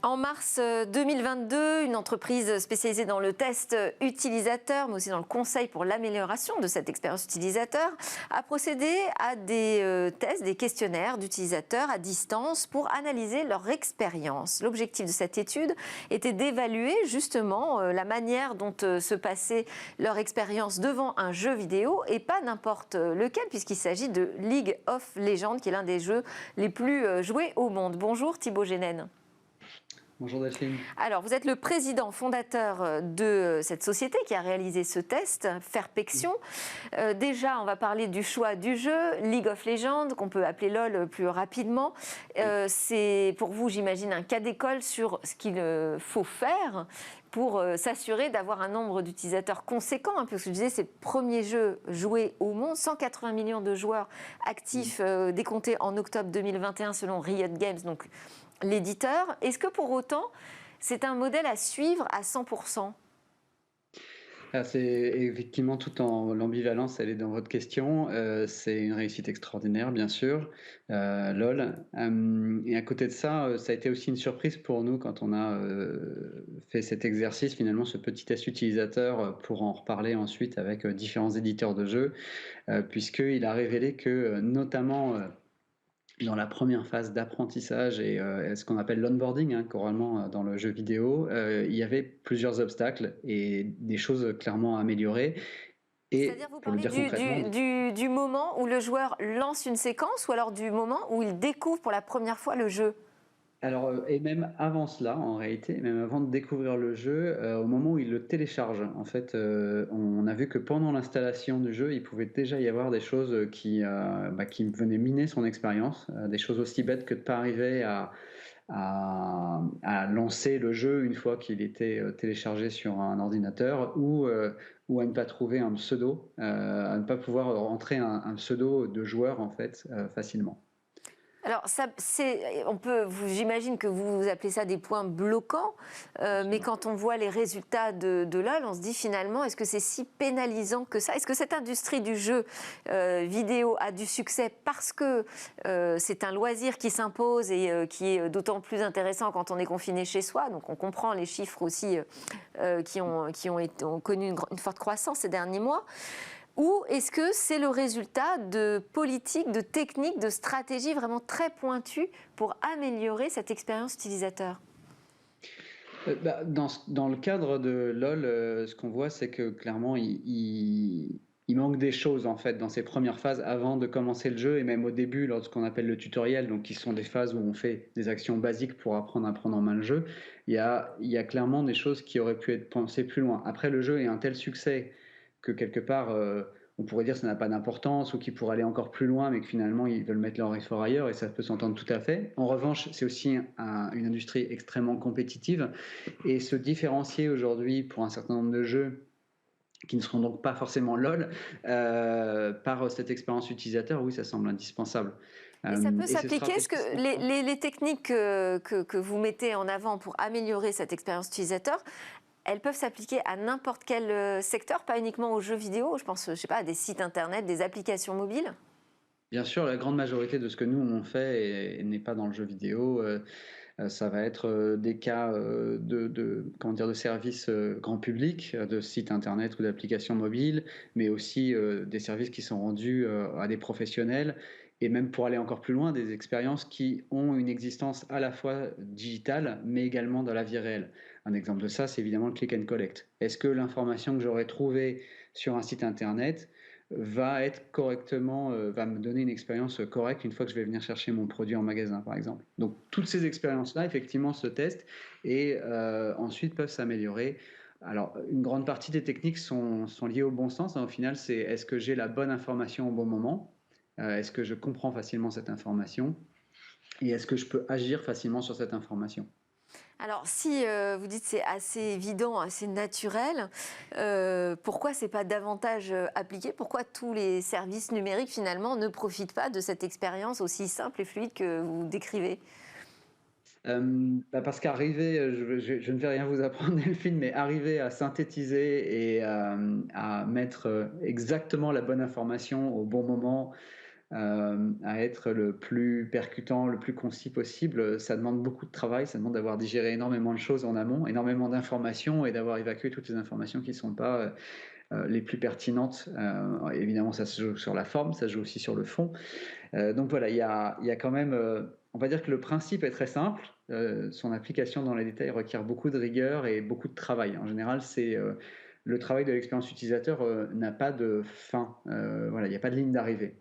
En mars 2022, une entreprise spécialisée dans le test utilisateur, mais aussi dans le conseil pour l'amélioration de cette expérience utilisateur, a procédé à des tests, des questionnaires d'utilisateurs à distance pour analyser leur expérience. L'objectif de cette étude était d'évaluer justement la manière dont se passait leur expérience devant un jeu vidéo, et pas n'importe lequel, puisqu'il s'agit de League of Legends, qui est l'un des jeux les plus joués au monde. Bonjour Thibaut Génen. Bonjour Delphine. Alors, vous êtes le président fondateur de cette société qui a réalisé ce test, Fairpection. Déjà, on va parler du choix du jeu, League of Legends, qu'on peut appeler LOL plus rapidement. C'est pour vous, j'imagine, un cas d'école sur ce qu'il faut faire pour s'assurer d'avoir un nombre d'utilisateurs conséquent, parce que je disais, c'est le premier jeu joué au monde, 180 millions de joueurs actifs décomptés en octobre 2021 selon Riot Games, donc l'éditeur. Est-ce que pour autant, c'est un modèle à suivre à 100%? C'est effectivement tout en l'ambivalence, elle est dans votre question. C'est une réussite extraordinaire, bien sûr, LOL. Et à côté de ça, ça a été aussi une surprise pour nous quand on a fait cet exercice, finalement, ce petit test utilisateur, pour en reparler ensuite avec différents éditeurs de jeux, puisqu'il a révélé que, notamment, dans la première phase d'apprentissage et ce qu'on appelle l'onboarding, hein, couramment dans le jeu vidéo, il y avait plusieurs obstacles et des choses clairement à améliorer. C'est-à-dire, Et vous pour le parlez dire concrètement, du moment où le joueur lance une séquence, ou alors du moment où il découvre pour la première fois le jeu? alors, et même avant cela, en réalité, même avant de découvrir le jeu, au moment où il le télécharge, en fait, on a vu que pendant l'installation du jeu, il pouvait déjà y avoir des choses qui venaient miner son expérience, des choses aussi bêtes que de pas arriver à lancer le jeu une fois qu'il était téléchargé sur un ordinateur, ou à ne pas trouver un pseudo, à ne pas pouvoir rentrer un pseudo de joueur en fait facilement. Alors, j'imagine que vous appelez ça des points bloquants, mais quand on voit les résultats de LOL, on se dit finalement, est-ce que c'est si pénalisant que ça? Est-ce que cette industrie du jeu vidéo a du succès parce que c'est un loisir qui s'impose et qui est d'autant plus intéressant quand on est confiné chez soi? Donc on comprend les chiffres aussi ont connu une forte croissance ces derniers mois. Ou est-ce que c'est le résultat de politiques, de techniques, de stratégies vraiment très pointues pour améliorer cette expérience utilisateur? Dans le cadre de LOL, ce qu'on voit, c'est que clairement, il manque des choses en fait dans ces premières phases avant de commencer le jeu, et même au début, lors de ce qu'on appelle le tutoriel, donc qui sont des phases où on fait des actions basiques pour apprendre à prendre en main le jeu. Il y a clairement des choses qui auraient pu être pensées plus loin. Après, le jeu est un tel succès que quelque part, on pourrait dire que ça n'a pas d'importance, ou qu'ils pourraient aller encore plus loin, mais que finalement ils veulent mettre leur effort ailleurs, et ça peut s'entendre tout à fait. En revanche, c'est aussi une industrie extrêmement compétitive, et se différencier aujourd'hui pour un certain nombre de jeux qui ne seront donc pas forcément LOL, par cette expérience utilisateur, oui, ça semble indispensable. Et ça peut Et ces s'appliquer, est-ce stratégies que sont... les techniques que vous mettez en avant pour améliorer cette expérience utilisateur, elles peuvent s'appliquer à n'importe quel secteur, pas uniquement aux jeux vidéo? Je pense, je sais pas, à des sites internet, des applications mobiles? Bien sûr, la grande majorité de ce que nous on fait n'est pas dans le jeu vidéo. Ça va être des cas comment dire, de services grand public, de sites internet ou d'applications mobiles, mais aussi des services qui sont rendus à des professionnels, et même pour aller encore plus loin, des expériences qui ont une existence à la fois digitale, mais également dans la vie réelle. Un exemple de ça, c'est évidemment le click and collect. Est-ce que l'information que j'aurais trouvée sur un site internet va être correctement, va me donner une expérience correcte une fois que je vais venir chercher mon produit en magasin, par exemple. Donc toutes ces expériences-là, effectivement, se testent et ensuite peuvent s'améliorer. Alors, une grande partie des techniques sont liées au bon sens, hein. Au final, c'est est-ce que j'ai la bonne information au bon moment? Est-ce que je comprends facilement cette information? Et est-ce que je peux agir facilement sur cette information? Alors, si vous dites que c'est assez évident, assez naturel, pourquoi c'est pas davantage appliqué? Pourquoi tous les services numériques, finalement, ne profitent pas de cette expérience aussi simple et fluide que vous décrivez? Parce qu'arriver, je ne vais rien vous apprendre Delphine, mais arriver à synthétiser et à mettre exactement la bonne information au bon moment, à être le plus percutant, le plus concis possible, ça demande beaucoup de travail, ça demande d'avoir digéré énormément de choses en amont, énormément d'informations et d'avoir évacué toutes les informations qui ne sont pas les plus pertinentes. Évidemment, ça se joue sur la forme, ça se joue aussi sur le fond. Donc voilà, il y a quand même, on va dire que le principe est très simple. Son application dans les détails requiert beaucoup de rigueur et beaucoup de travail. En général, le travail de l'expérience utilisateur n'a pas de fin. Voilà, il n'y a pas de ligne d'arrivée.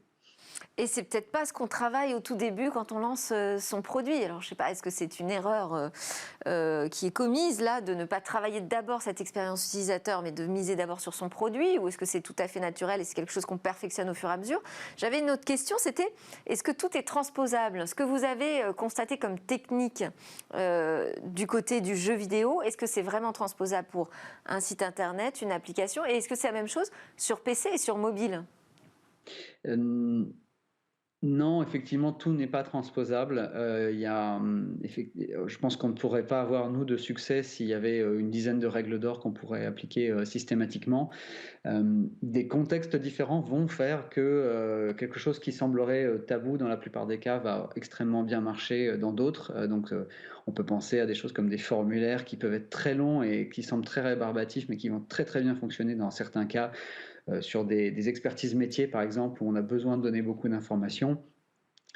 Et c'est peut-être pas ce qu'on travaille au tout début quand on lance son produit. Alors je sais pas, est-ce que c'est une erreur qui est commise là, de ne pas travailler d'abord cette expérience utilisateur, mais de miser d'abord sur son produit, ou est-ce que c'est tout à fait naturel et c'est quelque chose qu'on perfectionne au fur et à mesure? J'avais une autre question, c'était est-ce que tout est transposable? Ce que vous avez constaté comme technique du côté du jeu vidéo, est-ce que c'est vraiment transposable pour un site internet, une application, et est-ce que c'est la même chose sur PC et sur mobile? Euh, Non, effectivement, tout n'est pas transposable. Je pense qu'on ne pourrait pas avoir, nous, de succès s'il y avait une dizaine de règles d'or qu'on pourrait appliquer systématiquement. Des contextes différents vont faire que quelque chose qui semblerait tabou dans la plupart des cas va extrêmement bien marcher dans d'autres. On peut penser à des choses comme des formulaires qui peuvent être très longs et qui semblent très rébarbatifs, mais qui vont très très bien fonctionner dans certains cas. Sur des expertises métiers, par exemple, où on a besoin de donner beaucoup d'informations.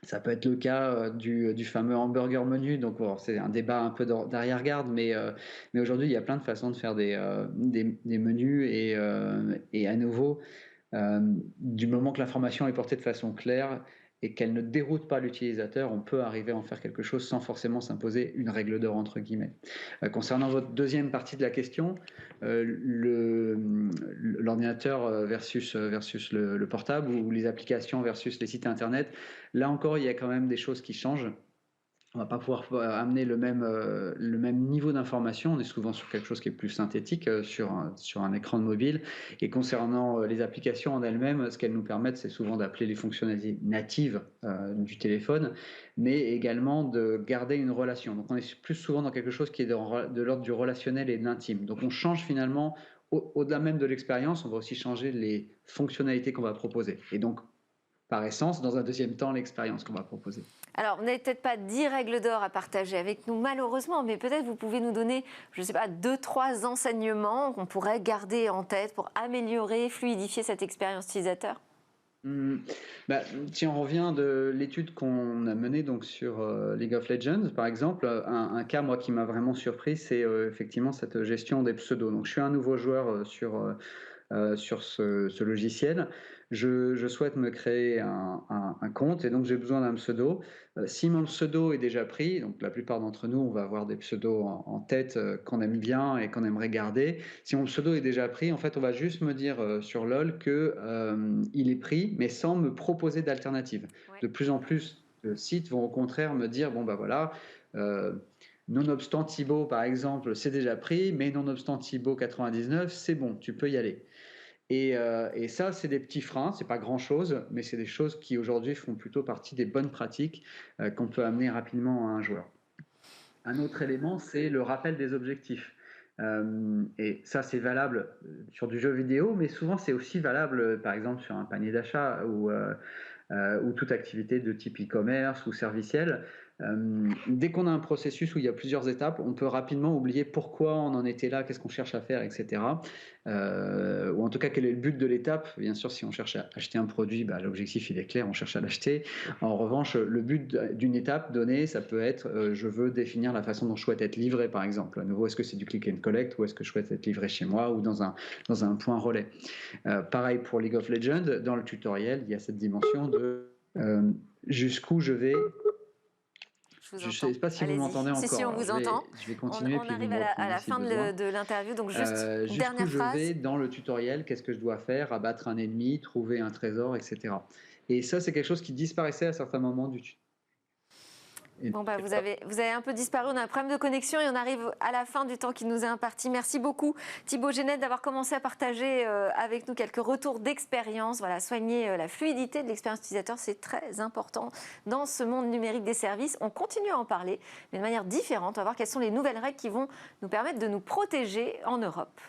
Ça peut être le cas du fameux hamburger menu. Donc, bon, c'est un débat un peu d'arrière-garde, mais aujourd'hui, il y a plein de façons de faire des menus et à nouveau, du moment que l'information est portée de façon claire et qu'elle ne déroute pas l'utilisateur, on peut arriver à en faire quelque chose sans forcément s'imposer une règle d'or, entre guillemets. Concernant votre deuxième partie de la question, l'ordinateur versus le portable ou les applications versus les sites internet, là encore, il y a quand même des choses qui changent. On ne va pas pouvoir amener le même niveau d'information. On est souvent sur quelque chose qui est plus synthétique sur un écran de mobile. Et concernant les applications en elles-mêmes, ce qu'elles nous permettent, c'est souvent d'appeler les fonctionnalités natives du téléphone, mais également de garder une relation. Donc on est plus souvent dans quelque chose qui est de l'ordre du relationnel et de l'intime. Donc on change finalement, au-delà même de l'expérience, on va aussi changer les fonctionnalités qu'on va proposer. Et donc, par essence, dans un deuxième temps, l'expérience qu'on va proposer. Alors, vous n'avez peut-être pas 10 règles d'or à partager avec nous, malheureusement, mais peut-être vous pouvez nous donner, je ne sais pas, 2-3 enseignements qu'on pourrait garder en tête pour améliorer, fluidifier cette expérience utilisateur. Si on revient de l'étude qu'on a menée donc, sur League of Legends, par exemple, un cas moi, qui m'a vraiment surpris, c'est effectivement cette gestion des pseudos. Donc, je suis un nouveau joueur sur ce logiciel. Je souhaite me créer un compte et donc j'ai besoin d'un pseudo. Si mon pseudo est déjà pris, donc la plupart d'entre nous, on va avoir des pseudos en tête qu'on aime bien et qu'on aimerait garder. Si mon pseudo est déjà pris, en fait, on va juste me dire sur LoL qu'il est pris, mais sans me proposer d'alternative. Ouais. De plus en plus de sites vont au contraire me dire, bon bah voilà, nonobstant Thibaut, par exemple, c'est déjà pris, mais nonobstant Thibaut 99, c'est bon, tu peux y aller. Et ça, c'est des petits freins, c'est pas grand-chose, mais c'est des choses qui aujourd'hui font plutôt partie des bonnes pratiques qu'on peut amener rapidement à un joueur. Un autre élément, c'est le rappel des objectifs. Et ça, c'est valable sur du jeu vidéo, mais souvent, c'est aussi valable, par exemple, sur un panier d'achat ou toute activité de type e-commerce ou serviciel. Dès qu'on a un processus où il y a plusieurs étapes, on peut rapidement oublier pourquoi on en était là, qu'est-ce qu'on cherche à faire, etc. Ou en tout cas, quel est le but de l'étape. Bien sûr, si on cherche à acheter un produit, l'objectif, il est clair, on cherche à l'acheter. En revanche, le but d'une étape donnée, ça peut être je veux définir la façon dont je souhaite être livré, par exemple. À nouveau, est-ce que c'est du click and collect ou est-ce que je souhaite être livré chez moi ou dans un point relais. Pareil pour League of Legends, dans le tutoriel, il y a cette dimension de jusqu'où je vais. Je ne sais pas si vous m'entendez encore. Si, on vous entend. Je vais continuer. On arrive à la fin de l'interview, donc juste une dernière phrase. Je vais dans le tutoriel, qu'est-ce que je dois faire, abattre un ennemi, trouver un trésor, etc. Et ça, c'est quelque chose qui disparaissait à certains moments du tutoriel. Bon, vous avez un peu disparu, on a un problème de connexion et on arrive à la fin du temps qui nous est imparti. Merci beaucoup Thibaut Genet d'avoir commencé à partager avec nous quelques retours d'expérience. Voilà, soigner la fluidité de l'expérience utilisateur, c'est très important dans ce monde numérique des services. On continue à en parler, mais de manière différente. On va voir quelles sont les nouvelles règles qui vont nous permettre de nous protéger en Europe.